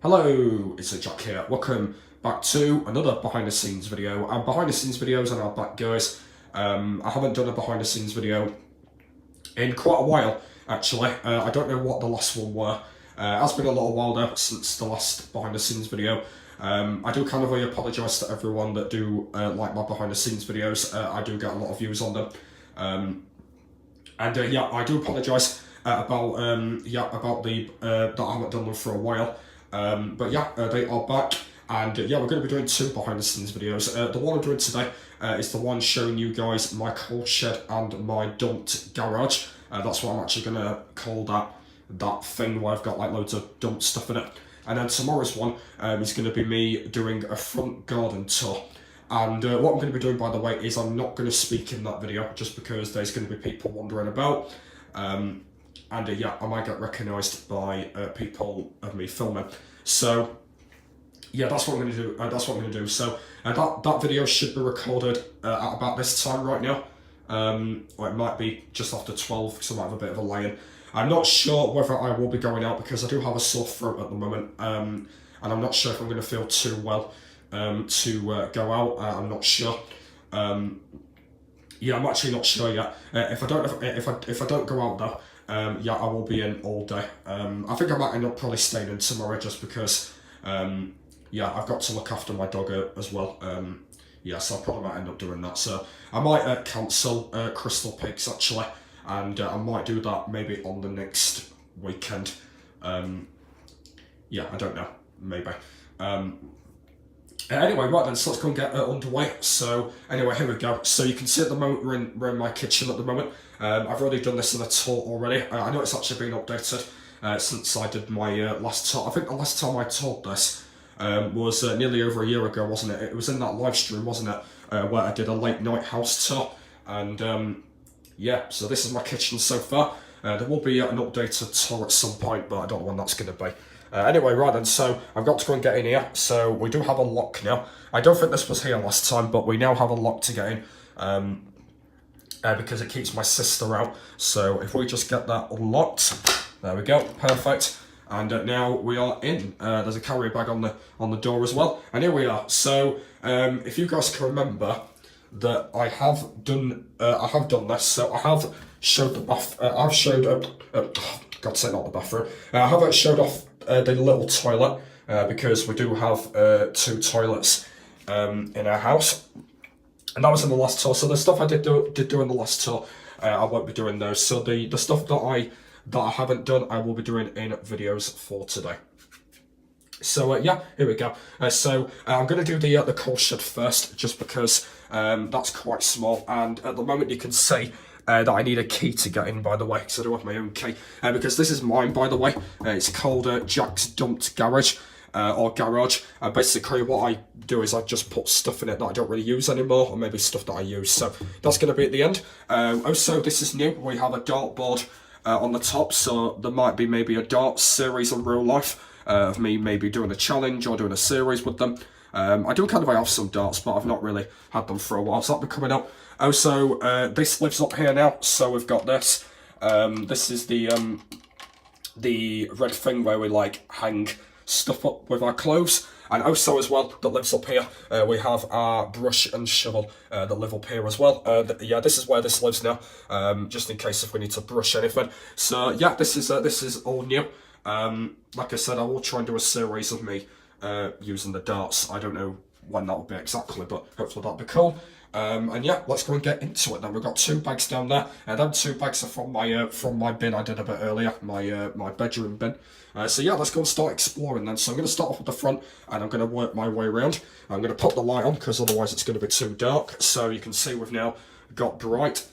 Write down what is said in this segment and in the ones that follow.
Hello, it's Jack here. Welcome back to another behind the scenes video. And behind the scenes videos are now back, guys. I haven't done a behind the scenes video in quite a while, actually. I don't know what the last one were. It has been a little while now since the last behind the scenes video. I do kind of really apologise to everyone that do like my behind the scenes videos. I do get a lot of views on them. Yeah, I do apologise about the that I haven't done them for a while. But yeah, they are back, and yeah, we're going to be doing two behind the scenes videos. The one I'm doing today is the one showing you guys my coal shed and my dumped garage. That's what I'm actually going to call that thing where I've got like loads of dumped stuff in it. And then tomorrow's one is going to be me doing a front garden tour. And what I'm going to be doing, by the way, is I'm not going to speak in that video just because there's going to be people wandering about. Yeah, I might get recognised by people of me filming. So yeah, that's what I'm going to do. So that video should be recorded at about this time right now. Or it might be just after 12 because I might have a bit of a lay-in. I'm not sure whether I will be going out because I do have a sore throat at the moment, and I'm not sure if I'm going to feel too well to go out. I'm not sure. Yeah, I'm actually not sure yet. If I don't go out though. Yeah, I will be in all day. I think I might end up probably staying in tomorrow just because, yeah, I've got to look after my dog as well. Yeah, so I probably might end up doing that. So I might cancel Crystal Pigs actually, and I might do that maybe on the next weekend. Yeah, I don't know, maybe. Anyway, right then, so let's go and get underway. So anyway, here we go. So you can see at the moment we're in my kitchen at the moment. I've already done this in a tour already. I know it's actually been updated since I did my last tour. I think the last time I toured this was nearly over a year ago, wasn't it? It was in that live stream, wasn't it? Where I did a late night house tour. And yeah, so this is my kitchen so far. There will be an updated tour at some point, but I don't know when that's going to be. Anyway, right then, so I've got to go and get in here. So we do have a lock now. I don't think this was here last time, but we now have a lock to get in. Because it keeps my sister out. So if we just get that unlocked, there we go, perfect. And now we are in. There's a carrier bag on the door as well. And here we are. So if you guys can remember that I have done this. So I have showed the bath. I've showed God's sake, not the bathroom. I haven't showed off the little toilet because we do have two toilets in our house. And that was in the last tour. So the stuff I did do in the last tour, I won't be doing those. So the stuff that I haven't done, I will be doing in videos for today. So yeah, here we go. So I'm going to do the coal shed first, just because that's quite small. And at the moment you can see that I need a key to get in, by the way, because I do have my own key. Because this is mine, by the way. It's called Jack's Dumped Garage. Or garage. Basically what I do is I just put stuff in it that I don't really use anymore, or maybe stuff that I use. So that's going to be at the end. Also, this is new. We have a dartboard on the top, so there might be maybe a dart series in real life of me maybe doing a challenge or doing a series with them. I do kind of have some darts, but I've not really had them for a while, so that'll be coming up. Also, this lives up here now, so we've got this. This is the red thing where we like hang stuff up with our clothes. And also as well, that lives up here, we have our brush and shovel that live up here as well. Yeah, this is where this lives now, just in case if we need to brush anything. So yeah, this is all new. Like I said, I will try and do a series of me using the darts. I don't know when that'll be exactly, but hopefully that'll be cool. And yeah, let's go and get into it then. We've got two bags down there, and them two bags are from my bin I did a bit earlier, my bedroom bin. So yeah, let's go and start exploring then. So I'm going to start off at the front, and I'm going to work my way around. I'm going to put the light on because otherwise it's going to be too dark. So you can see we've now got bright.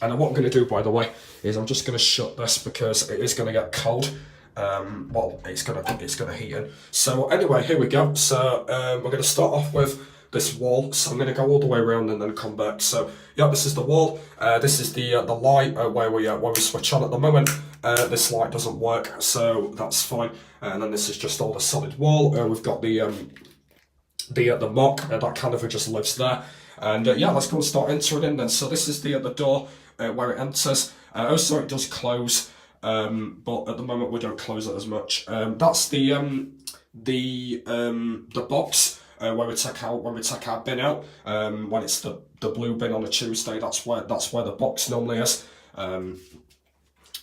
And what I'm going to do, by the way, is I'm just going to shut this because it is going to get cold. Well, it's going to heat in. So anyway, here we go. So we're going to start off with this wall, so I'm going to go all the way around and then come back. So yeah, this is the wall. This is the light where we switch on. At the moment this light doesn't work, so that's fine. And then this is just all the solid wall. We've got the mock that kind of just lives there. And yeah, let's go and start entering in then. So this is the door where it enters. Also it does close. but at the moment we don't close it as much. That's the box where we take our bin out. When it's the blue bin on a Tuesday, that's where the box normally is.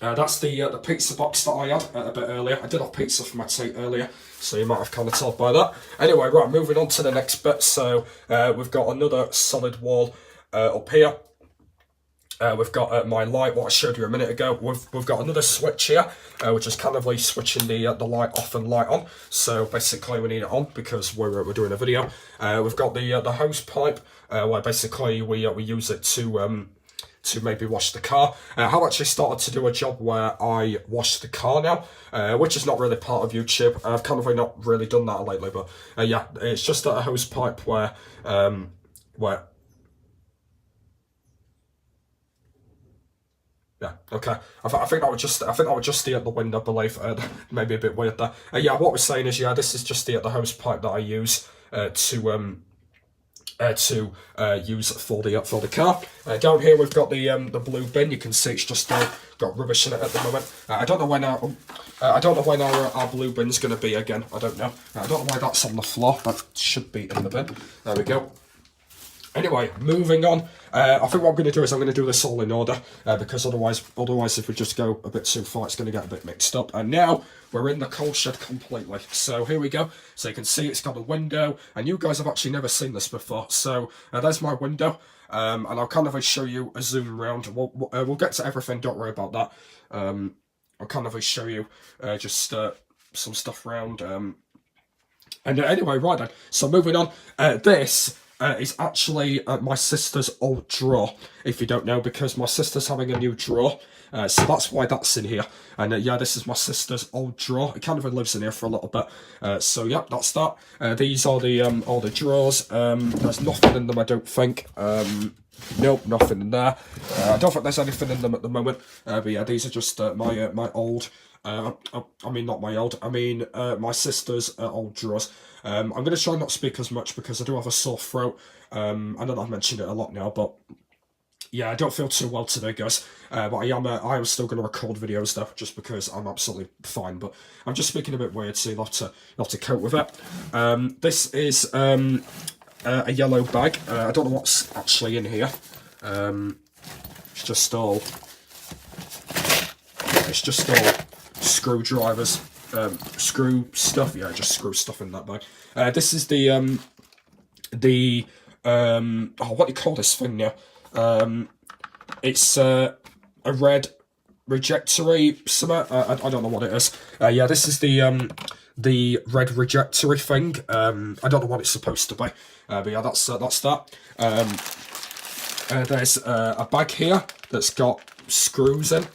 That's the pizza box that I had a bit earlier. I did have pizza for my tea earlier, so you might have kind of told by that. Anyway, right, moving on to the next bit. So we've got another solid wall up here. We've got my light, what I showed you a minute ago. We've got another switch here, which is kind of like switching the light off and light on. So basically we need it on because we're doing a video. We've got the hose pipe, where basically we use it to maybe wash the car. I've actually started to do a job where I wash the car now, which is not really part of YouTube. I've kind of not really done that lately, but yeah, it's just a hose pipe where yeah, okay. I think that would just stay at the wind, I believe. Maybe a bit weird there. Yeah, what we're saying is, yeah, this is just the hose pipe that I use to use for the car. Down here we've got the blue bin. You can see it's just got rubbish in it at the moment. I don't know when our blue bin's going to be again. I don't know. I don't know why that's on the floor. That should be in the bin. There we go. Anyway, moving on. I think what I'm going to do is I'm going to do this all in order, because otherwise if we just go a bit too far, it's going to get a bit mixed up. And now we're in the coal shed completely. So here we go. So you can see it's got a window, and you guys have actually never seen this before. So there's my window, and I'll kind of show you a zoom round. We'll get to everything. Don't worry about that. I'll kind of show you just some stuff around. And anyway, right then. So moving on. This. Is actually my sister's old drawer, if you don't know, because my sister's having a new drawer, so that's why that's in here. And yeah, this is my sister's old drawer. It kind of lives in here for a little bit. So yeah, that's that. These are all the drawers. There's nothing in them, I don't think. Nope, nothing in there. I don't think there's anything in them at the moment. But yeah, these are just my old. I mean, not my old. I mean, my sister's old drawers. I'm going to try not to speak as much because I do have a sore throat. I know that I've mentioned it a lot now, but yeah, I don't feel too well today, guys. But I am still going to record videos though, just because I'm absolutely fine. But I'm just speaking a bit weird, so you'll have to cope with it. This is a yellow bag. I don't know what's actually in here. It's just all screwdrivers, screw stuff. Yeah, just screw stuff in that bag. This is the what do you call this thing now? It's a red rejectory something. I don't know what it is. Yeah, this is the red rejectory thing. I don't know what it's supposed to be. But yeah, that's that. There's a bag here that's got screws in.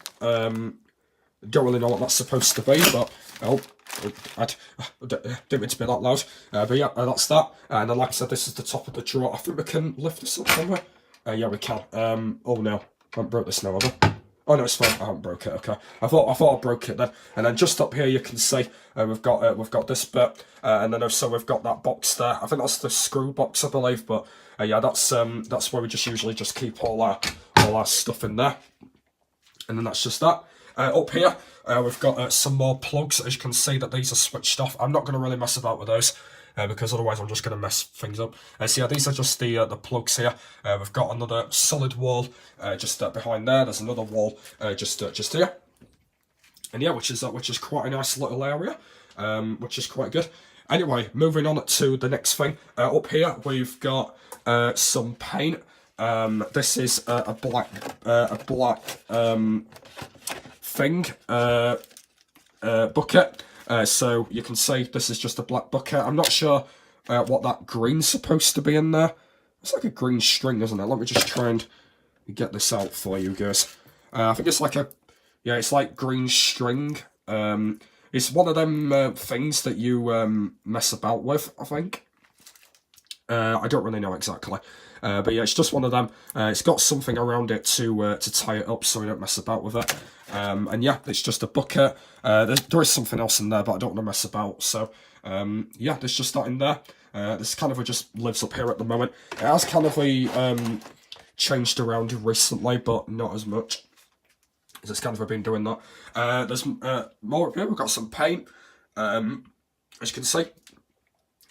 Don't really know what that's supposed to be, but I didn't mean to be that loud. But yeah, that's that. And then, like I said, this is the top of the drawer. I think we can lift this up somewhere. Yeah, we can. Oh no, I haven't broke this now, have I? Oh no, it's fine. I haven't broke it. Okay, I thought I broke it then. And then just up here, you can see we've got this bit, and then also we've got that box there. I think that's the screw box, I believe. But yeah, that's where we usually keep all our stuff in there. And then that's just that. Up here, we've got some more plugs. As you can see, that these are switched off. I'm not going to really mess about with those, because otherwise I'm just going to mess things up. So yeah, these are just the plugs here. We've got another solid wall just behind there. There's another wall just here. And yeah, which is quite a nice little area, which is quite good. Anyway, moving on to the next thing. Up here, we've got some paint. This is a black thing, bucket. So you can see this is just a black bucket. I'm not sure what that green's supposed to be in there. It's like a green string, isn't it? Let me just try and get this out for you guys. I think it's like it's like green string. It's one of them things that you mess about with, I think. I don't really know exactly. But yeah, it's just one of them. It's got something around it to tie it up so we don't mess about with it. And yeah, it's just a bucket. There is something else in there, but I don't want to mess about. So yeah, there's just that in there. This kind of just lives up here at the moment. It has kind of changed around recently, but not as much. So it's kind of been doing that. There's more up here. We've got some paint, as you can see.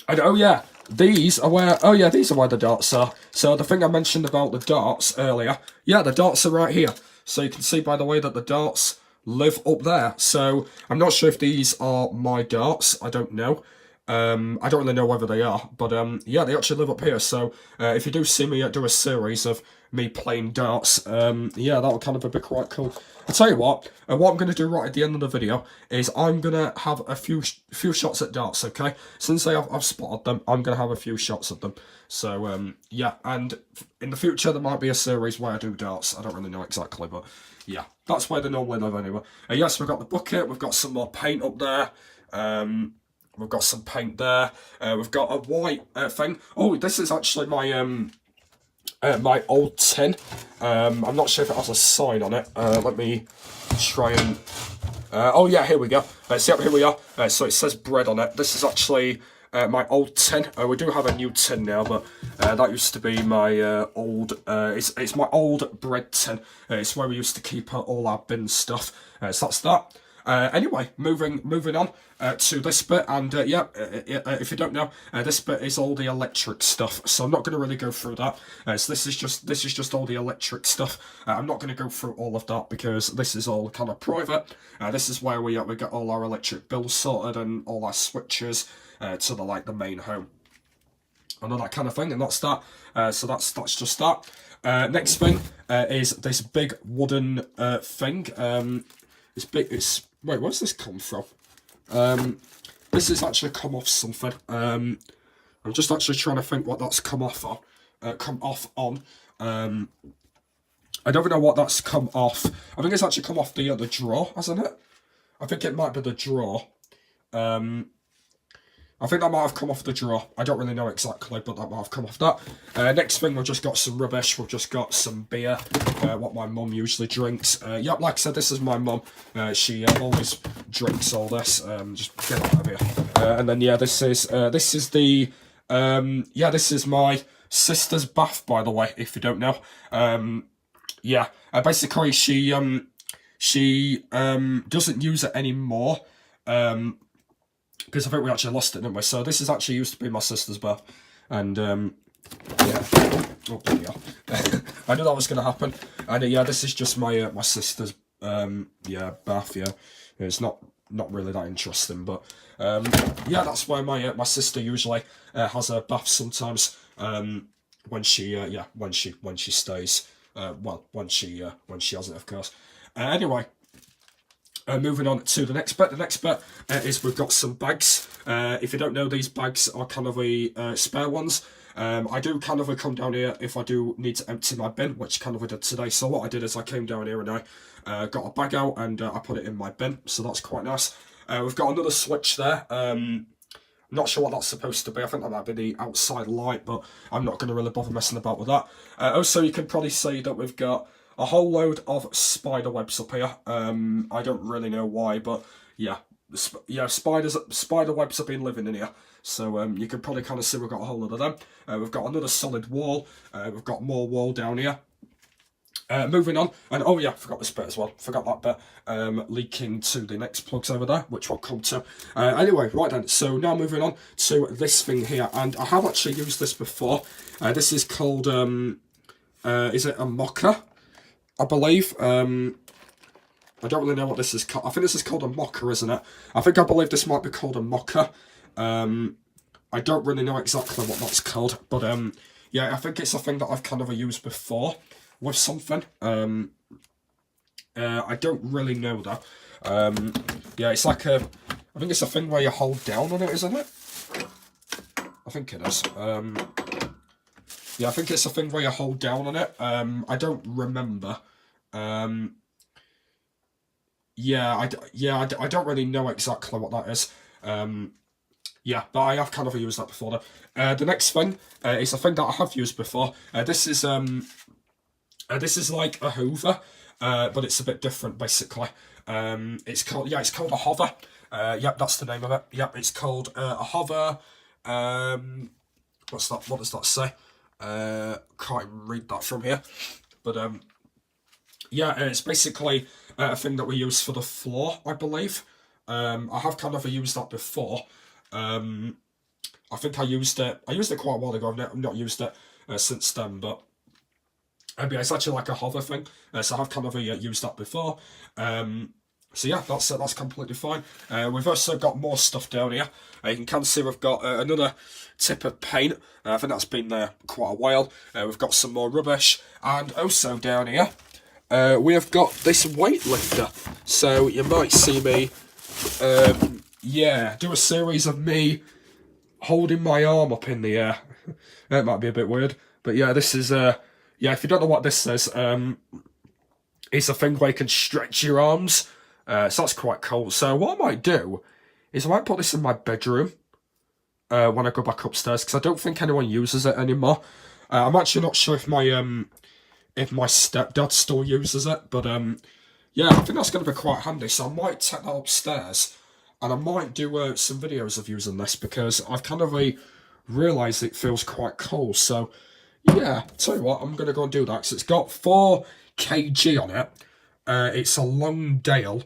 And oh yeah, these are where the darts are. So the thing I mentioned about the darts earlier, yeah, the darts are right here. So you can see by the way that the darts live up there. So I'm not sure if these are my darts. I don't know. I don't really know whether they are, but yeah, they actually live up here. So if you do see me do a series of me playing darts, yeah, that'll kind of be quite cool. I'll tell you what I'm going to do right at the end of the video is I'm going to have a few shots at darts, okay? Since I've spotted them, I'm going to have a few shots at them. So, yeah, and in the future there might be a series where I do darts. I don't really know exactly, but yeah, that's where they normally live anyway. Yes, we've got the bucket, we've got some more paint up there. We've got some paint there. We've got a white thing. Oh, this is actually my my old tin. I'm not sure if it has a sign on it. Let me try and... oh yeah, here we go. So here we are. So it says bread on it. This is actually my old tin. We do have a new tin now, but that used to be my old... it's my old bread tin. It's where we used to keep all our bin stuff. So that's that. Anyway, moving on to this bit, and yeah, if you don't know, this bit is all the electric stuff. So I'm not going to really go through that. So this is just all the electric stuff. I'm not going to go through all of that because this is all kind of private. This is where we get all our electric bills sorted and all our switches to the main home and all that kind of thing, and that's that. So that's just that. Next thing is this big wooden thing. It's big. Wait, where's this come from? This has actually come off something. I'm just actually trying to think what that's come off on. I don't know what that's come off. I think it's actually come off the drawer, hasn't it? I think it might be the drawer. I think that might have come off the drawer. I don't really know exactly, but that might have come off that. Next thing, we've just got some rubbish. We've just got some beer, what my mum usually drinks. Yep, like I said, this is my mum. She always drinks all this. Just get it out of here. And then yeah, this is the this is my sister's bath, by the way, if you don't know. Yeah, basically she doesn't use it anymore. Because I think we actually lost it, didn't we? So this is actually used to be my sister's bath, and yeah, oh there we are. I knew that was going to happen, and yeah, this is just my my sister's bath. Yeah, it's not really that interesting, but yeah, that's why my sister usually has a bath sometimes when she stays. Well, when she hasn't, of course. Anyway. Moving on to the next bit. The next bit is we've got some bags. If you don't know, these bags are kind of spare ones. I do kind of come down here if I do need to empty my bin, which kind of I did today. So what I did is I came down here and I got a bag out and I put it in my bin. So that's quite nice. We've got another switch there. I'm not sure what that's supposed to be. I think that might be the outside light, but I'm not going to really bother messing about with that. Also, you can probably see that we've got a whole load of spider webs up here. I don't really know why, but yeah, spider webs have been living in here. So you can probably kind of see we've got a whole load of them. We've got another solid wall. We've got more wall down here. Moving on, and oh yeah, forgot this bit as well. Forgot that bit. Leaking to the next plugs over there, which we'll come to. Anyway, right then. So now moving on to this thing here, and I have actually used this before. This is called is it a mocker? I believe. I don't really know what this is called. I think this is called a mocker, isn't it? I believe this might be called a mocker. I don't really know exactly what that's called, but yeah, I think it's a thing that I've kind of used before with something. I don't really know though. Yeah, it's like I think it's a thing where you hold down on it, isn't it? I think it is. Yeah, I think it's a thing where you hold down on it. I don't remember. Yeah, I don't really know exactly what that is. Yeah, but I have kind of used that before. The next thing is a thing that I have used before. This is like a Hoover, but it's a bit different basically. It's called a hover. Yep, that's the name of it. Yep, it's called a hover. What's that? What does that say? Can't even read that from here, but yeah, it's basically a thing that we use for the floor, I believe. I have kind of used that before. I think I used it quite a while ago. I've not used it since then, but yeah, it's actually like a hover thing. So I have kind of used that before. So yeah, that's completely fine. We've also got more stuff down here. You can see we've got another tip of paint. I think that's been there quite a while. We've got some more rubbish, and also down here we have got this weightlifter. So you might see me, do a series of me holding my arm up in the air. It might be a bit weird, but yeah, this is if you don't know what this is, it's a thing where you can stretch your arms. So that's quite cool. So what I might do is I might put this in my bedroom when I go back upstairs, because I don't think anyone uses it anymore. I'm actually not sure if my stepdad still uses it, but yeah, I think that's going to be quite handy. So I might take that upstairs, and I might do some videos of using this, because I've kind of realised it feels quite cool. So yeah, tell you what, I'm going to go and do that, because it's got 4 kg on it. It's a Longdale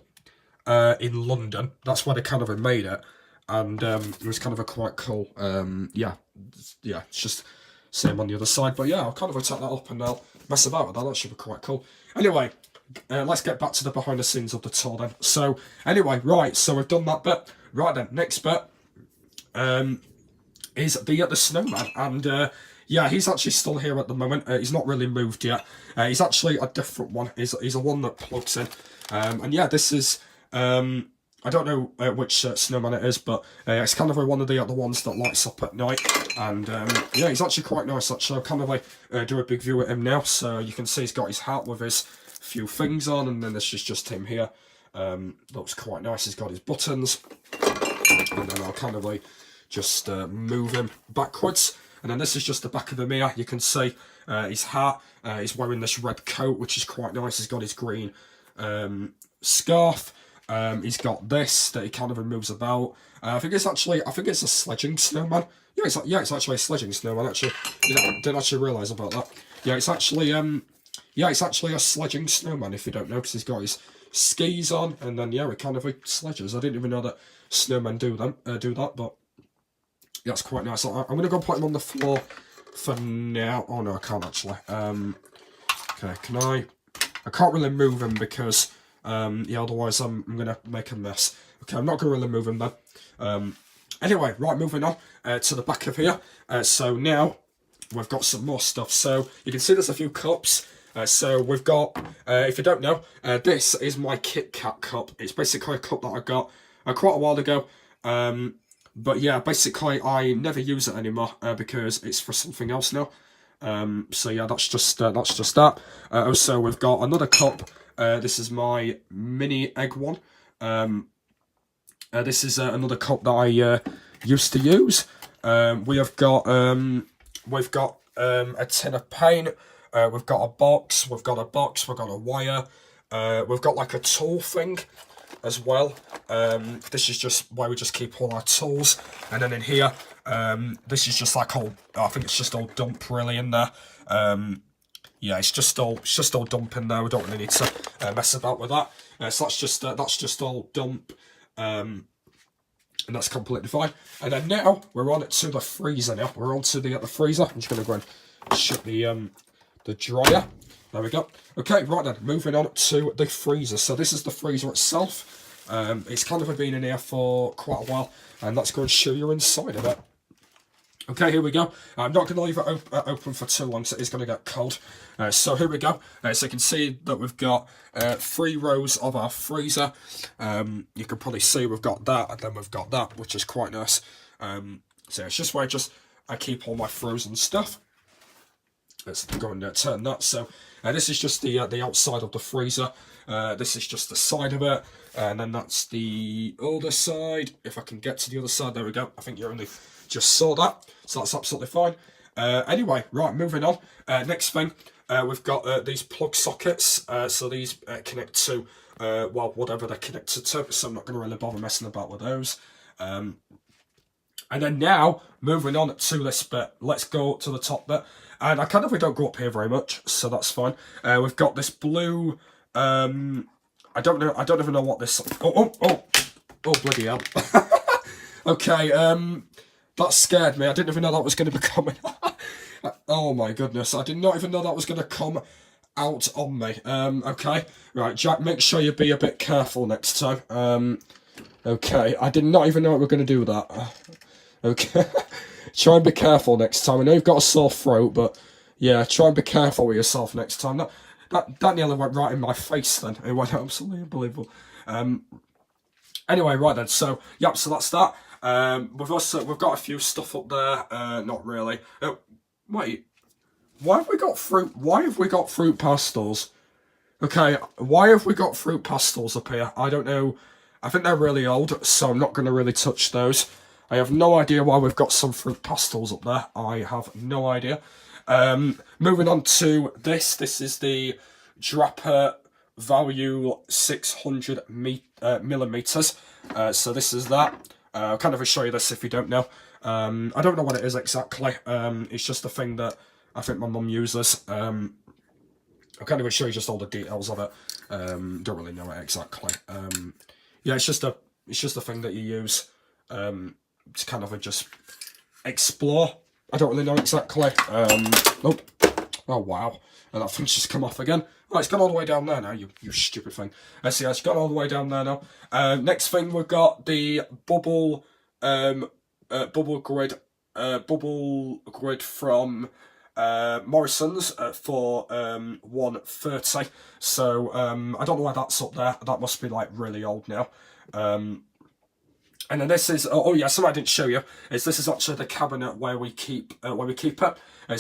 in London. That's where they kind of made it, and it was kind of a quite cool. It's just same on the other side. But yeah, I'll kind of take that up and I'll mess about with that. That should be quite cool. Anyway, let's get back to the behind the scenes of the tour then. So anyway, right. So we've done that bit. Right then, next bit is the snowman, and yeah, he's actually still here at the moment. He's not really moved yet. He's actually a different one. He's a one that plugs in. And yeah, this is I don't know which snowman it is, but it's kind of one of the other ones that lights up at night. And yeah, he's actually quite nice. Actually, I'll kind of do a big view at him now, so you can see he's got his hat with his few things on, and then this is just him here. Looks quite nice. He's got his buttons, and then I'll kind of just move him backwards. And then this is just the back of him here. You can see his hat. He's wearing this red coat, which is quite nice. He's got his green scarf. He's got this that he kind of moves about. I think it's a sledging snowman. Yeah, it's actually a sledging snowman. Actually, didn't actually realise about that. Yeah, it's actually a sledging snowman. If you don't know, because he's got his skis on, and then yeah, he kind of sledges. I didn't even know that snowmen do that, but. That's quite nice. I'm going to go put him on the floor for now. Oh no, I can't actually. Okay, can I? I can't really move him because, yeah, otherwise I'm going to make a mess. Okay, I'm not going to really move him then. Anyway, right, moving on to the back of here. So now we've got some more stuff. So you can see there's a few cups. So we've got, if you don't know, this is my Kit Kat cup. It's basically a cup that I got quite a while ago. But yeah, basically I never use it anymore because it's for something else now. So yeah, that's just that. Also, we've got another cup. This is my mini egg one. This is another cup that I used to use. We've got a tin of paint. We've got a box. We've got a wire. We've got like a tool thing as well. This is just where we just keep all our tools, and then in here, this is just like all. I think it's just all dump really in there. Yeah, it's just all dump in there. We don't really need to mess about with that. So that's just all dump, and that's completely fine. And then now we're on it to the freezer. Now we're on to the freezer. I'm just gonna go and shut the dryer. There we go. Okay, right then, moving on to the freezer. So this is the freezer itself. It's kind of been in here for quite a while, and let's go and show you inside of it. Okay, here we go. I'm not going to leave it open for too long, so it's going to get cold. So here we go. So you can see that we've got 3 rows of our freezer. You can probably see we've got that, and then we've got that, which is quite nice. So it's just where I keep all my frozen stuff. Let's go and turn that. So this is just the outside of the freezer. This is just the side of it, and then that's the other side. If I can get to the other side, there we go. I think you only just saw that, so that's absolutely fine. Anyway, right, moving on. Next thing, we've got these plug sockets. So these connect to well, whatever they're connected to. So I'm not going to really bother messing about with those. And then now, moving on to this bit, let's go to the top bit. And I kind of don't go up here very much, so that's fine. We've got this blue, I I don't even know what this. Oh, bloody hell. Okay, that scared me. I didn't even know that was going to be coming. Oh my goodness, I did not even know that was going to come out on me. Okay, right, Jack, make sure you be a bit careful next time. Okay, I did not even know we were going to do that. Okay, try and be careful next time. I know you've got a sore throat, but yeah, try and be careful with yourself next time. That nearly went right in my face then. It went absolutely unbelievable. Anyway, right then, so, yep, so that's that. We've got a few stuff up there, not really. Wait, why have we got fruit pastels? Okay, why have we got fruit pastels up here? I don't know. I think they're really old, so I'm not going to really touch those. I have no idea why we've got some fruit pastels up there. I have no idea. Moving on to this. This is the Draper Value 600 millimeters. So this is that. I'll kind of show you this if you don't know. I don't know what it is exactly. It's just a thing that I think my mum uses. I'll kind of show you just all the details of it. Don't really know it exactly. Yeah, it's just a thing that you use to kind of just explore. I don't really know exactly. Oh wow, and that thing's just come off again. Right, it's gone all the way down there now, you stupid thing. So yeah, it's gone all the way down there now. Next thing, we've got the bubble grid from Morrison's for 130. So I don't know why that's up there. That must be like really old now. And then this is something I didn't show you is this is actually the cabinet where we keep it. So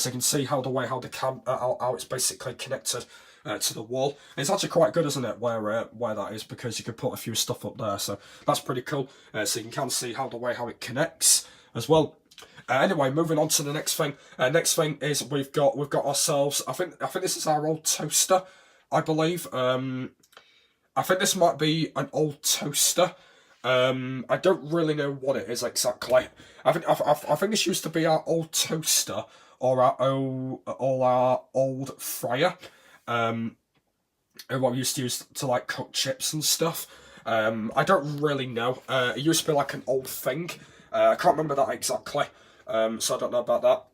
you can see how how it's basically connected to the wall. And it's actually quite good, isn't it? Where that is, because you can put a few stuff up there. So that's pretty cool. So you can see how it connects as well. Anyway, moving on to the next thing. Next thing is we've got ourselves. I think this is our old toaster, I believe. I think this might be an old toaster. I don't really know what it is exactly. I think this used to be our old toaster or our old fryer. What we used to use to like cook chips and stuff. I don't really know. It used to be like an old thing. I can't remember that exactly. So I don't know about that.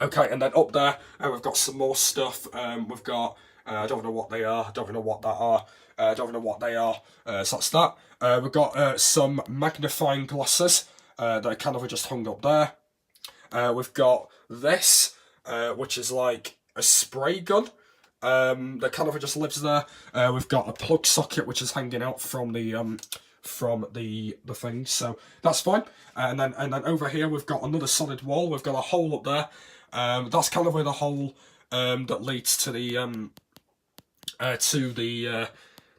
Okay, and then up there we've got some more stuff. We've got I don't know what they are. I don't know what that are. I don't know what they are. So that's that. We've got some magnifying glasses that are kind of just hung up there. We've got this, which is like a spray gun. That kind of just lives there. We've got a plug socket which is hanging out from the thing, so that's fine. And then over here we've got another solid wall. We've got a hole up there. That's kind of where the hole that leads to the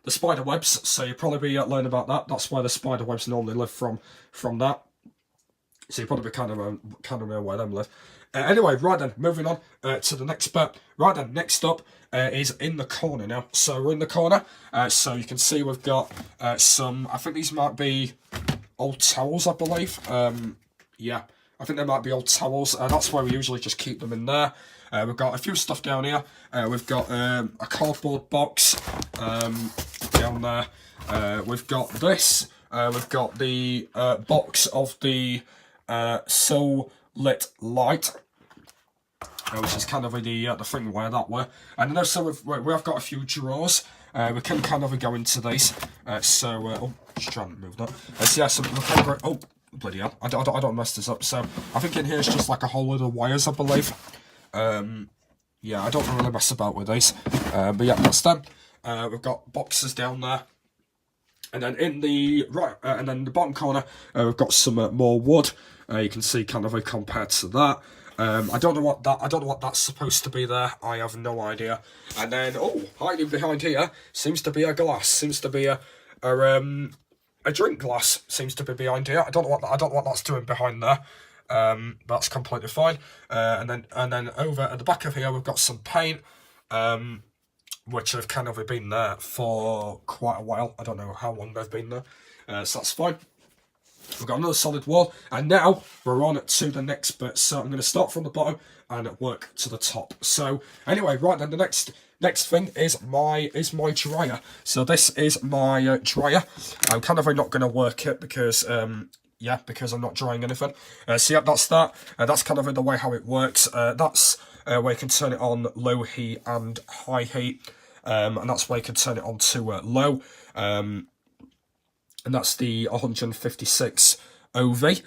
spider webs. So you probably learn about that. That's where the spider webs normally live from that. So you probably kind of know where them live. Anyway, right then, moving on to the next bit. Right then, next up is in the corner now. So we're in the corner. So you can see we've got some, I think these might be old towels, I believe. Yeah, I think they might be old towels. That's where we usually just keep them in there. We've got a few stuff down here. We've got a cardboard box down there. We've got this. We've got the box of the So Lit Light, which is kind of the thing where that were. And then also we have got a few drawers. We can kind of go into these. Just trying to move that. So yeah, some oh bloody hell! I don't mess this up. So I think in here it's just like a whole load of wires, I believe. Yeah, I don't really mess about with these. But yeah, that's them. We've got boxes down there. And then in the and then the bottom corner, we've got some more wood. You can see kind of compared to that. I don't know what that's supposed to be there. I have no idea. And then hiding behind here seems to be a glass. Seems to be a drink glass. Seems to be behind here. I don't know what that's doing behind there. That's completely fine. And then over at the back of here we've got some paint. Which have kind of been there for quite a while. I don't know how long they've been there. So that's fine. We've got another solid wall, and now we're on to the next bit. So I'm going to start from the bottom and work to the top. So anyway, right then, the next thing is my dryer. So this is my dryer. I'm kind of not going to work it because yeah, because I'm not drying anything. So yeah, that's that. That's kind of the way how it works. That's where you can turn it on low heat and high heat, and that's where you can turn it on to low. And that's the 156 OV.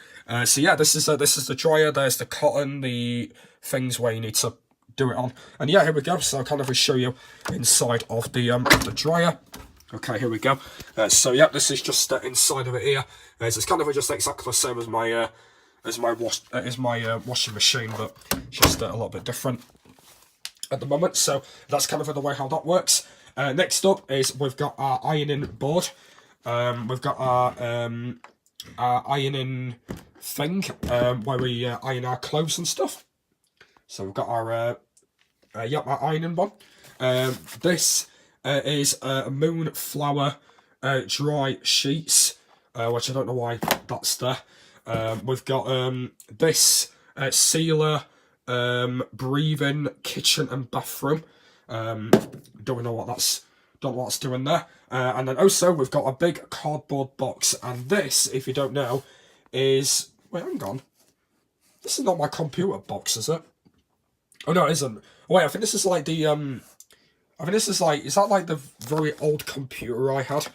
So yeah, this is the dryer. There's the cotton, the things where you need to do it on, and yeah, here we go. So I'll kind of show you inside of the dryer. Okay, here we go. So yeah, this is just inside of it here. So it's kind of just exactly the same as my washing machine, but just a little bit different at the moment. So that's kind of the way how that works. Next up is we've got our ironing board. We've got our ironing thing where we iron our clothes and stuff. So we've got our our ironing one. This is Moonflower dry sheets, which I don't know why that's there. We've got this Sealer breathing kitchen and bathroom. Don't know what that's doing there. And then also we've got a big cardboard box, and this, if you don't know, is hang on. This is not my computer box, is it? Oh no, it isn't. Wait, I think this is like the I think this is like, is that like the very old computer I had?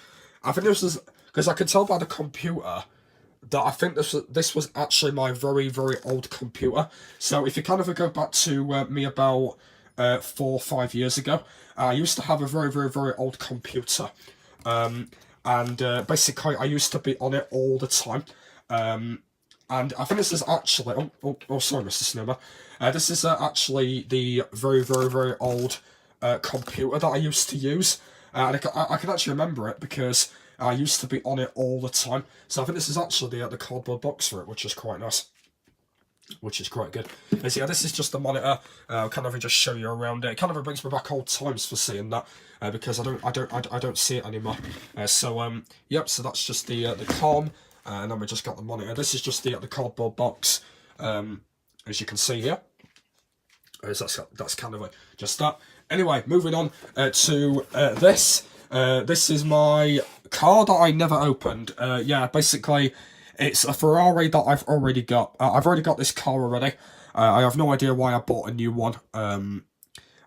I think this is, because I could tell by the computer that I think this was actually my very, very old computer. So if you kind of go back to me about 4 or 5 years ago, I used to have a very, very, very old computer. And basically I used to be on it all the time. And I think this is actually, oh sorry, Mr. Snowman. This is actually the very, very, very old computer that I used to use. And I can actually remember it because I used to be on it all the time. So I think this is actually the cardboard box for it, which is quite nice. Which is quite good. So yeah, this is just the monitor. I'll kind of just show you around it. It kind of brings me back old times for seeing that, because I don't see it anymore. So yep. So that's just the com, and then we just got the monitor. This is just the cardboard box, as you can see here. That's kind of just that. Anyway, moving on to this. This is my car that I never opened. Yeah, basically, it's a Ferrari that I've already got. I've already got this car already. I have no idea why I bought a new one. And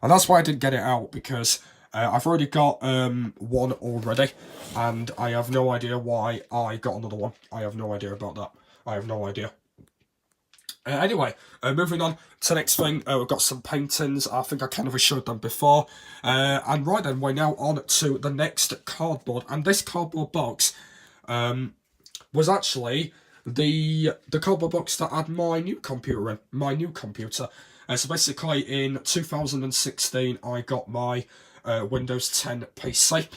that's why I didn't get it out, because I've already got one already. And I have no idea why I got another one. I have no idea about that. I have no idea. Anyway, moving on to the next thing, we've got some paintings. I think I kind of showed them before. And right then, we're now on to the next cardboard. And this cardboard box was actually the cardboard box that had my new computer in. My new computer. So basically, in 2016, I got my Windows 10 PC.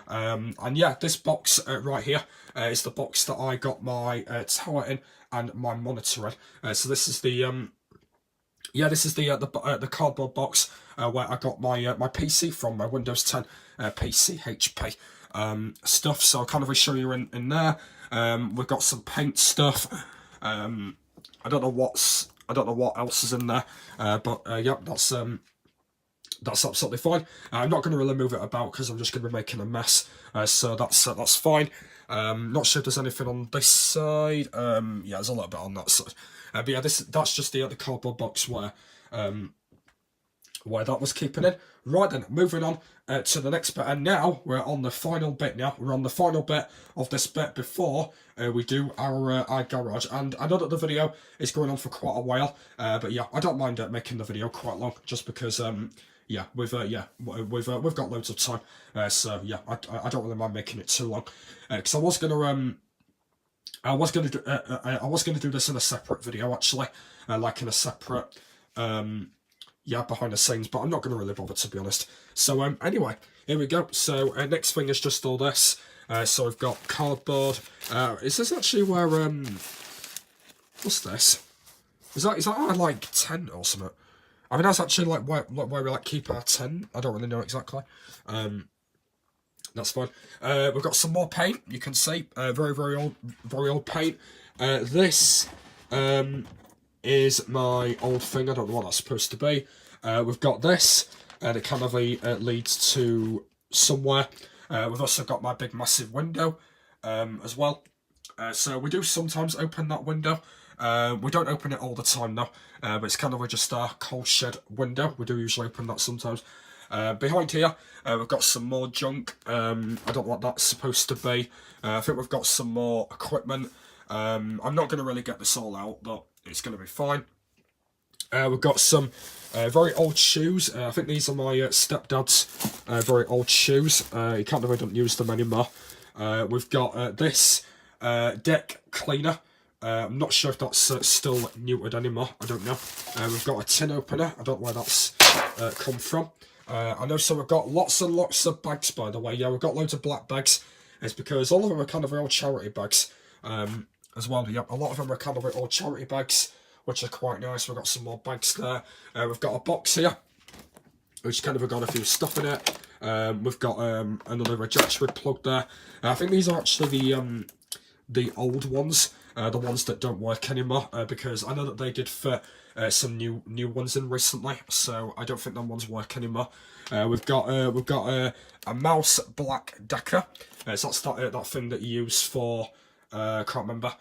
And yeah, this box right here is the box that I got my tower in and my monitor in. So this is the this is the cardboard box where I got my my PC from, my Windows 10 PC HP stuff. So I'll kind of show you in there. We've got some paint stuff. I don't know what else is in there, but yeah, that's absolutely fine. I'm not going to really move it about because I'm just going to be making a mess. So that's fine. Not sure if there's anything on this side. Yeah, there's a little bit on that side. But yeah, that's just the cardboard box where that was keeping in. Right then, moving on to the next bit, and now we're on the final bit. We're on the final bit of this bit before we do our garage. And I know that the video is going on for quite a while, but yeah, I don't mind making the video quite long, just because yeah, we've got loads of time, so yeah, I don't really mind making it too long, because I was gonna do this in a separate video actually, like in a separate behind the scenes, but I'm not gonna really bother, to be honest. So anyway, here we go. So next thing is just all this. So we've got cardboard. Is this actually where what's this? Is that our like tent or something? I mean, that's actually like where we like keep our tent. I don't really know exactly. That's fine. We've got some more paint. You can see very old paint. This is my old thing. I don't know what that's supposed to be. We've got this, and it kind of leads to somewhere. We've also got my big massive window as well. So we do sometimes open that window. We don't open it all the time though, but it's kind of just our coal shed window. We do usually open that sometimes. Behind here, we've got some more junk. I don't know what that's supposed to be. I think we've got some more equipment. I'm not going to really get this all out, but it's going to be fine. We've got some very old shoes. I think these are my stepdad's very old shoes. He kind of don't use them anymore. We've got this deck cleaner. I'm not sure if that's still neutered anymore. I don't know. We've got a tin opener. I don't know where that's come from. I know, so we've got lots and lots of bags, by the way. Yeah, we've got loads of black bags. It's because all of them are kind of real charity bags as well. Yep, a lot of them are kind of all charity bags, which are quite nice. We've got some more bags there. We've got a box here, which kind of got a few stuff in it. We've got another ejector plug there. I think these are actually the old ones, the ones that don't work anymore, because I know that they did fit some new ones in recently, so I don't think them ones work anymore. We've got a mouse black decker. So that's that thing that you use for I can't remember.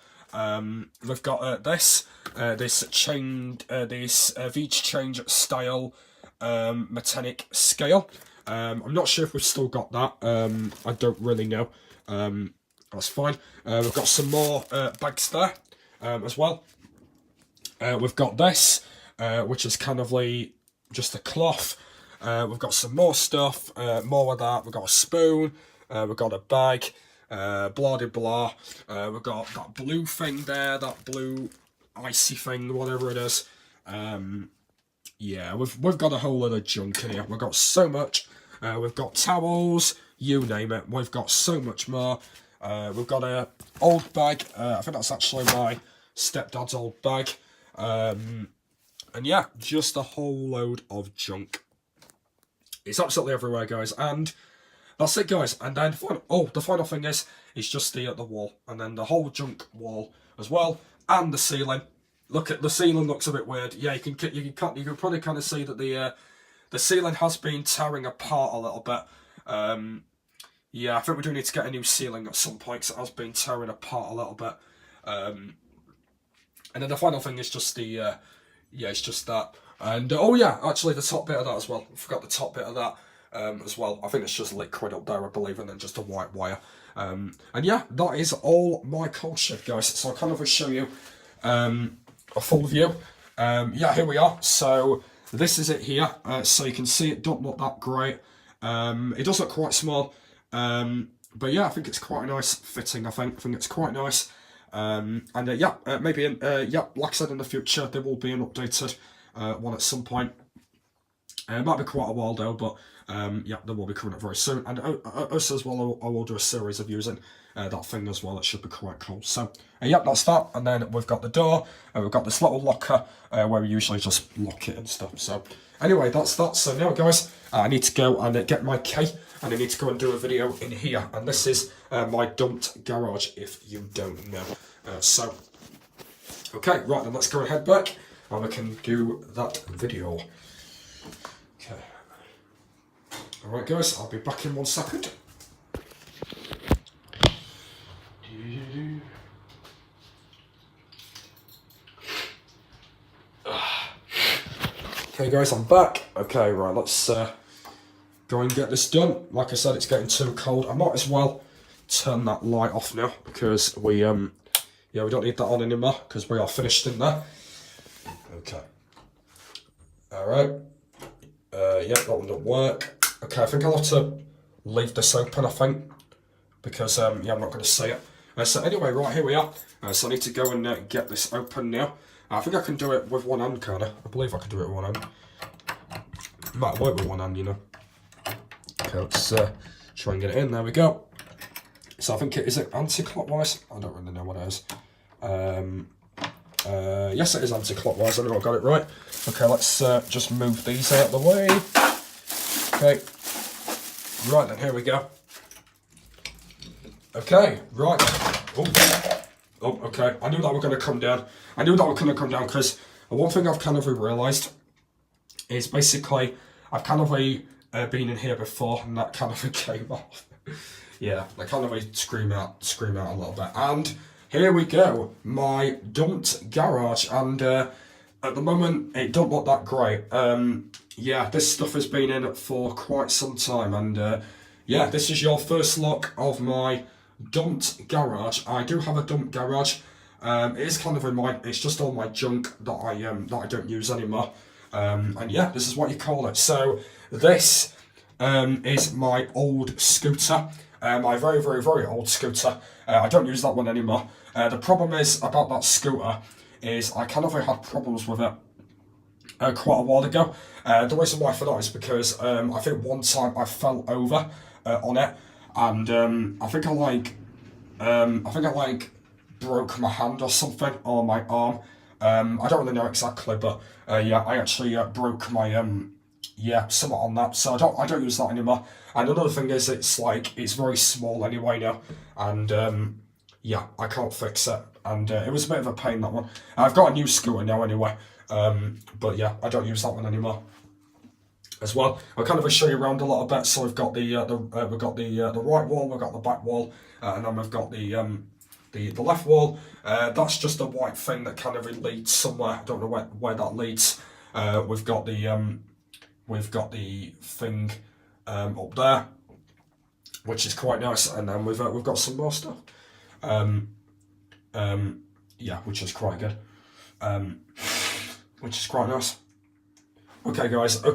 We've got this chained this Veach change style Metanic scale. I'm not sure if we've still got that. I don't really know. That's fine. We've got some more bags there as well. We've got this, which is kind of like just a cloth. We've got some more stuff, more of that. We've got a spoon. We've got a bag. Blah de blah. We've got that blue thing there, that blue icy thing, whatever it is. Yeah, we've got a whole lot of junk in here. We've got so much. We've got towels, you name it. We've got so much more. We've got a old bag. I think that's actually my stepdad's old bag. And yeah, just a whole load of junk. It's absolutely everywhere, guys. And that's it, guys. And then the final thing is just the wall, and then the whole junk wall as well, and the ceiling. Look at the ceiling; looks a bit weird. Yeah, you can probably kind of see that the ceiling has been tearing apart a little bit. Yeah, I think we do need to get a new ceiling at some point, because it has been tearing apart a little bit. And then the final thing is just the it's just that. And oh yeah, actually the top bit of that as well. I forgot the top bit of that as well. I think it's just liquid up there, I believe, and then just a white wire. And yeah, that is all my coal shed, guys. So I kind of will show you a full view. Yeah, here we are. So this is it here. So you can see it don't look that great. It does look quite small. But yeah, I think it's quite a nice fitting. I think it's quite nice. And yeah, maybe yeah, like I said, in the future there will be an updated one at some point. It might be quite a while though, but yeah, there will be coming up very soon. And also as well, I will do a series of using that thing as well. It should be quite cool. So yeah, that's that. And then we've got the door. We've got this little locker where we usually just lock it and stuff. So anyway, that's that. So now, guys, I need to go and get my key, and I need to go and do a video in here. And this is my dumped garage, if you don't know. So okay, right then, let's go and head back, and we can do that video. Okay. Alright, guys, I'll be back in 1 second. Okay, guys, I'm back. Okay, right, let's go and get this done. Like I said, it's getting too cold. I might as well turn that light off now, because we yeah, we don't need that on anymore, because we are finished in there. Okay. Alright. Yeah, that one don't work. Okay, I think I'll have to leave this open, I think, because yeah, I'm not going to see it. So anyway, right, here we are. So I need to go and get this open now. I think I can do it with one hand, kind of. I believe I can do it with one hand. Might work with one hand, you know. Okay, let's try and get it in. There we go. So I think is it anti-clockwise? I don't really know what it is. Yes, it is anti-clockwise. I know I got it right. Okay, let's just move these out of the way. Okay. Right then, here we go. Okay, right. Oh, okay. I knew that were going to come down. I knew that were going to come down because one thing I've kind of realised is basically I've kind of been in here before and that kind of came off. Yeah, I kind of scream out a little bit. And here we go, my dumped garage. And at the moment, it don't look that great. Yeah, this stuff has been in it for quite some time. And yeah, this is your first look of my dumped garage. I do have a dumped garage. It is kind of it's just all my junk that I don't use anymore. And yeah, this is what you call it. So this is my old scooter. My very, very, very old scooter. I don't use that one anymore. The problem is about that scooter is I kind of had problems with it quite a while ago. The reason why for that is because I think one time I fell over on it, and I think I broke my hand or something, or my arm. I don't really know exactly, but yeah, I actually broke my something on that. So I don't use that anymore. And another thing is, it's very small anyway now, and yeah, I can't fix it. And it was a bit of a pain, that one. I've got a new scooter now anyway, but yeah, I don't use that one anymore. As well, I'll kind of show you around a little bit. So we've got the right wall, we've got the back wall, and then we've got the left wall. That's just a white thing that kind of leads somewhere. I don't know where that leads. We've got the thing up there, which is quite nice, and then we've got some more stuff. Yeah, which is quite good. Which is quite nice. Okay, guys. I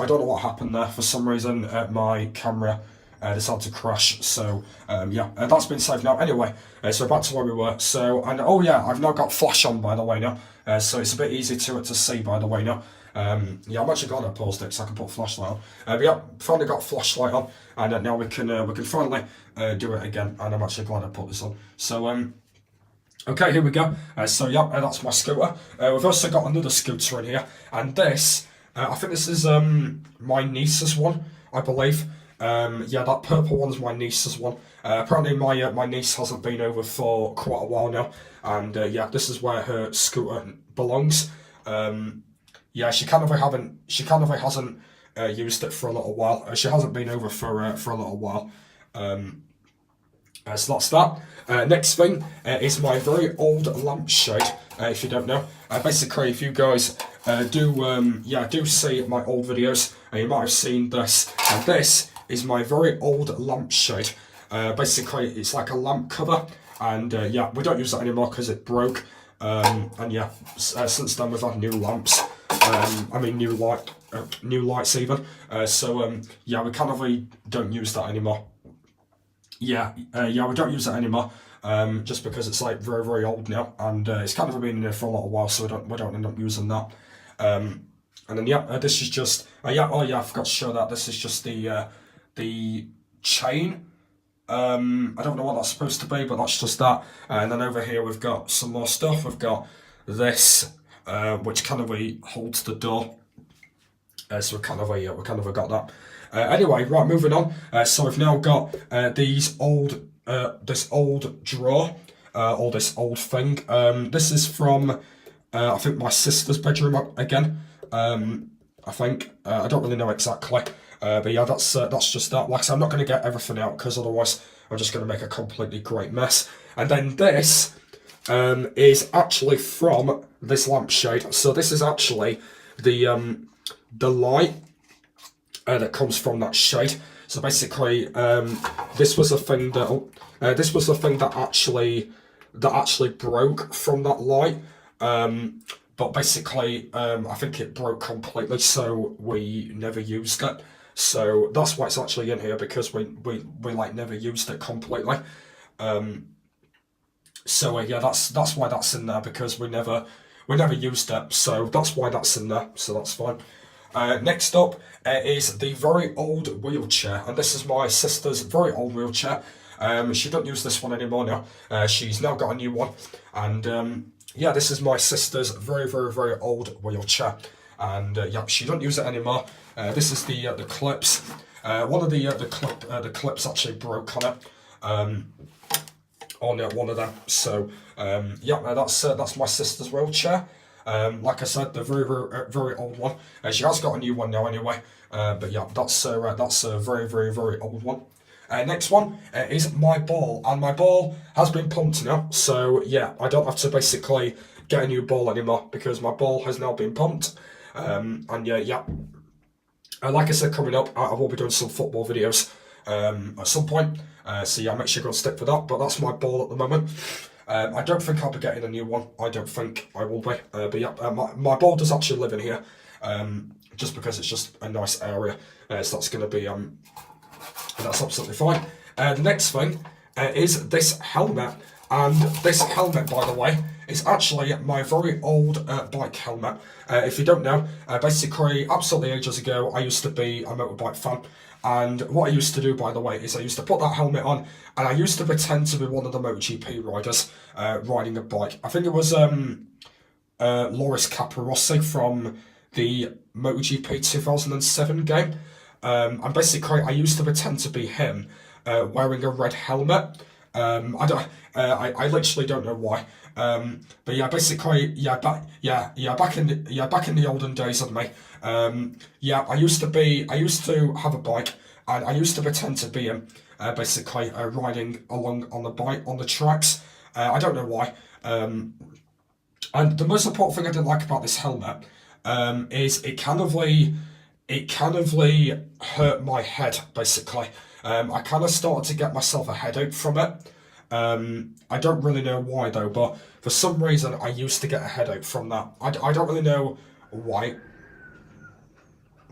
don't know what happened there. For some reason, my camera decided to crash. So yeah, that's been saved now. Anyway, so back to where we were. So, and oh yeah, I've now got flash on, by the way, now. So it's a bit easy to see, by the way, now. Yeah, I'm actually glad I paused it so I can put flashlight on. But yeah, finally got flashlight on, and now we can finally do it again. And I'm actually glad I put this on. So okay, here we go. So yeah, that's my scooter. We've also got another scooter in here, and this. I think this is my niece's one, I believe. Yeah, that purple one's my niece's one. Apparently my niece hasn't been over for quite a while now, and yeah, this is where her scooter belongs. Yeah, she kind of hasn't used it for a little while. She hasn't been over for a little while. So that's that. Next thing is my very old lampshade. If you don't know, basically, if you guys do see my old videos, you might have seen this. And this is my very old lampshade. Basically, it's like a lamp cover, and yeah, we don't use that anymore because it broke. And yeah, since then we've had new lamps. I mean new lights even. So yeah, we kind of don't use that anymore. Yeah, we don't use it anymore, just because it's like very, very old now, and it's kind of been in there for a little while, so we don't end up using that. And then yeah, this is just I forgot to show that. This is just the chain. I don't know what that's supposed to be, but that's just that. And then over here we've got some more stuff. We've got this, which kind of holds the door. So we kind of got that. Anyway, right, moving on. So we've now got this old drawer, or this old thing. This is from I think my sister's bedroom again. I think I don't really know exactly, but yeah, that's just that. Like I said, I'm not going to get everything out because otherwise I'm just going to make a completely great mess. And then this is actually from this lampshade. So this is actually the light that comes from that shade. So basically, this was the thing that actually broke from that light. But basically, I think it broke completely, so we never used it. So that's why it's actually in here, because we like never used it completely. So yeah, that's why that's in there, because we never used it. So that's why that's in there. So that's fine. Next up is the very old wheelchair, and this is my sister's very old wheelchair. She don't use this one anymore now. She's now got a new one, and yeah, this is my sister's very, very, very old wheelchair, and yeah, she don't use it anymore. This is the clips. One of the clips actually broke on it. on one of them. So yeah, that's my sister's wheelchair. Like I said, the very old one. She has got a new one now anyway. But yeah, that's a very old one. Next one is my ball, and my ball has been pumped now. So yeah, I don't have to basically get a new ball anymore because my ball has now been pumped. And yeah. Like I said, coming up, I will be doing some football videos at some point. So yeah, make sure you go and stick for that. But that's my ball at the moment. I don't think I'll be getting a new one. I don't think I will be. But yeah, my ball does actually live in here. Just because it's just a nice area. So that's going to be, that's absolutely fine. The next thing is this helmet. And this helmet, by the way, is actually my very old bike helmet. If you don't know, basically, absolutely ages ago, I used to be a motorbike fan. And what I used to do, by the way, is I used to put that helmet on, and I used to pretend to be one of the MotoGP riders riding a bike. I think it was Loris Capirossi from the MotoGP 2007 game. And basically, I used to pretend to be him wearing a red helmet. I literally don't know why. But yeah, basically, back in the olden days of me, yeah, I used to have a bike, and I used to pretend to be him, basically, riding along on the bike, on the tracks. I don't know why. And the most important thing I didn't like about this helmet, is it kind of hurt my head, basically. I kind of started to get myself a headache from it. I don't really know why though, but for some reason I used to get a headache from that. I don't really know why.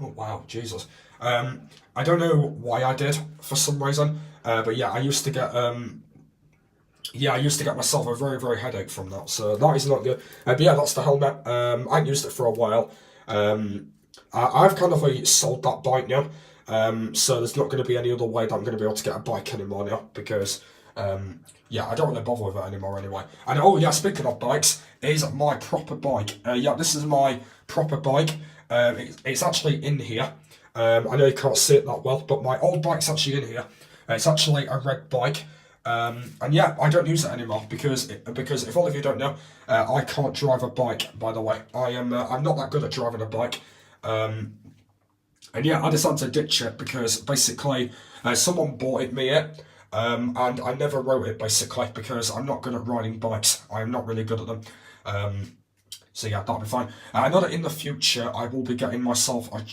Oh wow, Jesus. I don't know why I did for some reason, but yeah, I used to get myself a very headache from that. So that is not good. But yeah, that's the helmet. I haven't used it for a while. I've kind of sold that bike now. So there's not going to be any other way that I'm going to be able to get a bike anymore now because. Yeah, I don't really bother with it anymore anyway. And oh yeah, speaking of bikes, is my proper bike. Yeah, this is my proper bike. It's actually in here. I know you can't see it that well, but my old bike's actually in here. It's actually a red bike. And yeah, I don't use it anymore because if all of you don't know, I can't drive a bike. By the way, I'm not that good at driving a bike. And yeah, I decided to ditch it because basically someone bought me it. And I never wrote it basically because I'm not good at riding bikes. I am not really good at them. So yeah, that'll be fine. I know that in the future I will be getting myself a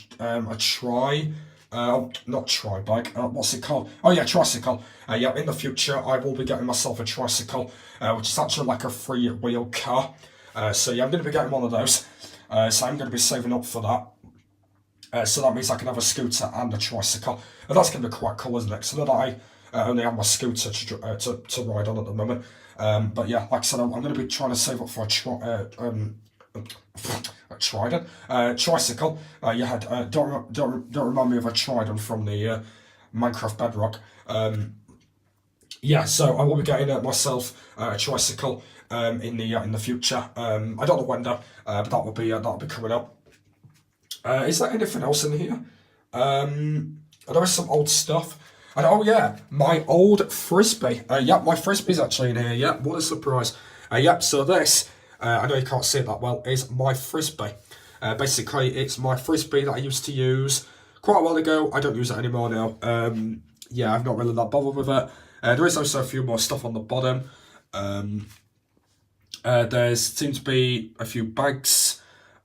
not tri-bike, what's it called? Oh yeah, tricycle. Yeah, in the future I will be getting myself a tricycle, which is actually like a three-wheel car. So yeah, I'm going to be getting one of those. So I'm going to be saving up for that. So that means I can have a scooter and a tricycle. And that's going to be quite cool, isn't it? So that I only have my scooter to ride on at the moment. But yeah, like I said, I'm going to be trying to save up for a Trident tricycle. Yeah, don't remind me of a Trident from the Minecraft Bedrock. Yeah, so I will be getting myself a tricycle in the future. I don't know when though, but that'll be coming up. Is there anything else in here? There is some old stuff. And oh yeah, my old frisbee. Yeah, my frisbee's actually in here. Yeah, what a surprise. Yeah, so this, I know you can't see it that well, is my frisbee. Basically, it's my frisbee that I used to use quite a while ago. I don't use it anymore now. Yeah, I've not really that bothered with it. There is also a few more stuff on the bottom. There seems to be a few bags.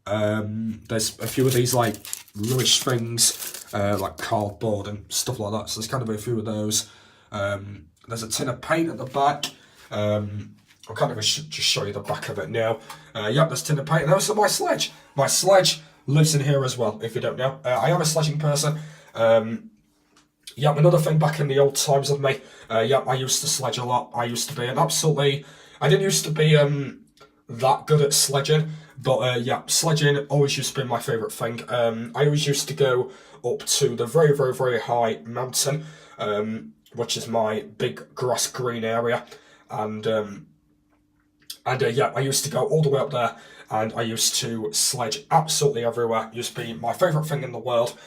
There's a few of these like rubbish things. Like cardboard and stuff like that. So there's kind of a few of those. There's a tin of paint at the back. I'll kind of just show you the back of it now. Yep, there's a tin of paint. And also my sledge. My sledge lives in here as well, if you don't know. I am a sledging person. Yep, another thing back in the old times of me. Yep, I used to sledge a lot. I used to be I didn't used to be that good at sledging. But yeah, sledging always used to be my favourite thing. I always used to go up to the very high mountain, which is my big grass green area, and yeah, I used to go all the way up there, and I used to sledge absolutely everywhere. It used to be my favourite thing in the world,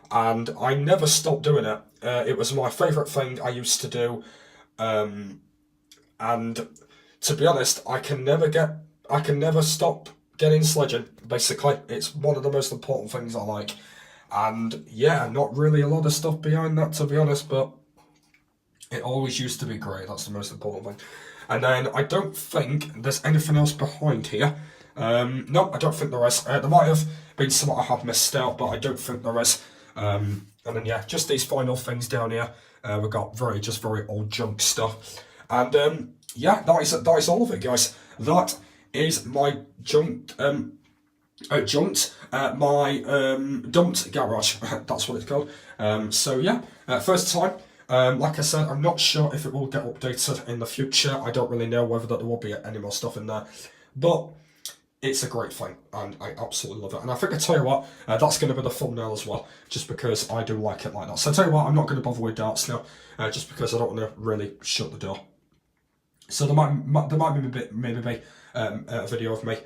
and I never stopped doing it. It was my favourite thing I used to do, and and to be honest, I can never stop getting sledging. Basically, it's one of the most important things I like, and yeah, not really a lot of stuff behind that, to be honest, but it always used to be great. That's the most important thing. And then I don't think there's anything else behind here. No, I don't think there is. There might have been something I have missed out, but I don't think there is. And then yeah, just these final things down here. We've got very old junk stuff. And yeah, that is all of it, guys. That is my dumped garage. That's what it's called. So yeah, first time. Like I said, I'm not sure if it will get updated in the future. I don't really know whether there will be any more stuff in there, but it's a great thing, and I absolutely love it. And I think I tell you what, that's going to be the thumbnail as well, just because I do like it like that. So I tell you what, I'm not going to bother with darts now, just because I don't want to really shut the door. So there might maybe be a video of me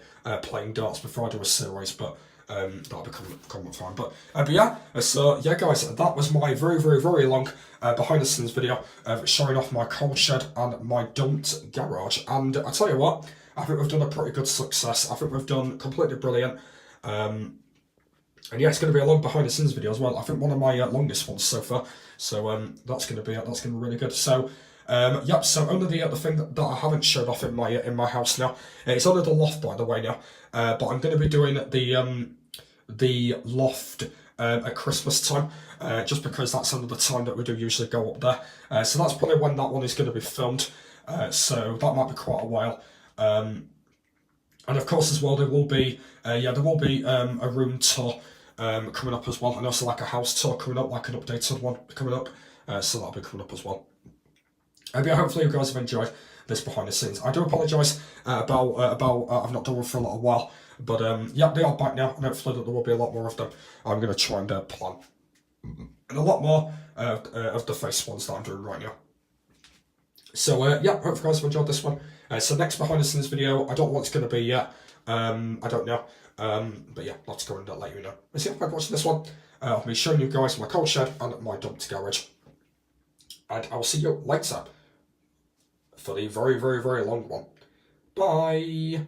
playing darts before I do a series, but that'll be coming fine. But yeah, so yeah, guys, that was my very long behind the scenes video showing off my coal shed and my dumped garage. And I tell you what, I think we've done a pretty good success. I think we've done completely brilliant. And yeah, it's going to be a long behind the scenes video as well. I think one of my longest ones so far. So that's going to be really good. So. Yep. So only the thing that I haven't showed off in my house now. It's only the loft, by the way, now. But I'm going to be doing the loft at Christmas time, just because that's another time that we do usually go up there. So that's probably when that one is going to be filmed. So that might be quite a while. And of course, as well, there will be a room tour coming up as well, and also like a house tour coming up, like an updated one coming up. So that'll be coming up as well. Yeah, hopefully you guys have enjoyed this behind the scenes. I do apologise about I've not done one for a little while, but yeah, they are back now, and hopefully there will be a lot more of them. I'm going to try and plan and a lot more of the face ones that I'm doing right now. So yeah, hope you guys have enjoyed this one. So next behind the scenes video, I don't know what it's going to be yet. I don't know, but yeah, let's go and let you know. Let's see if I'm watching this one. I'll be showing you guys my coal shed and my dumped garage, and I'll see you later for the very long one. Bye!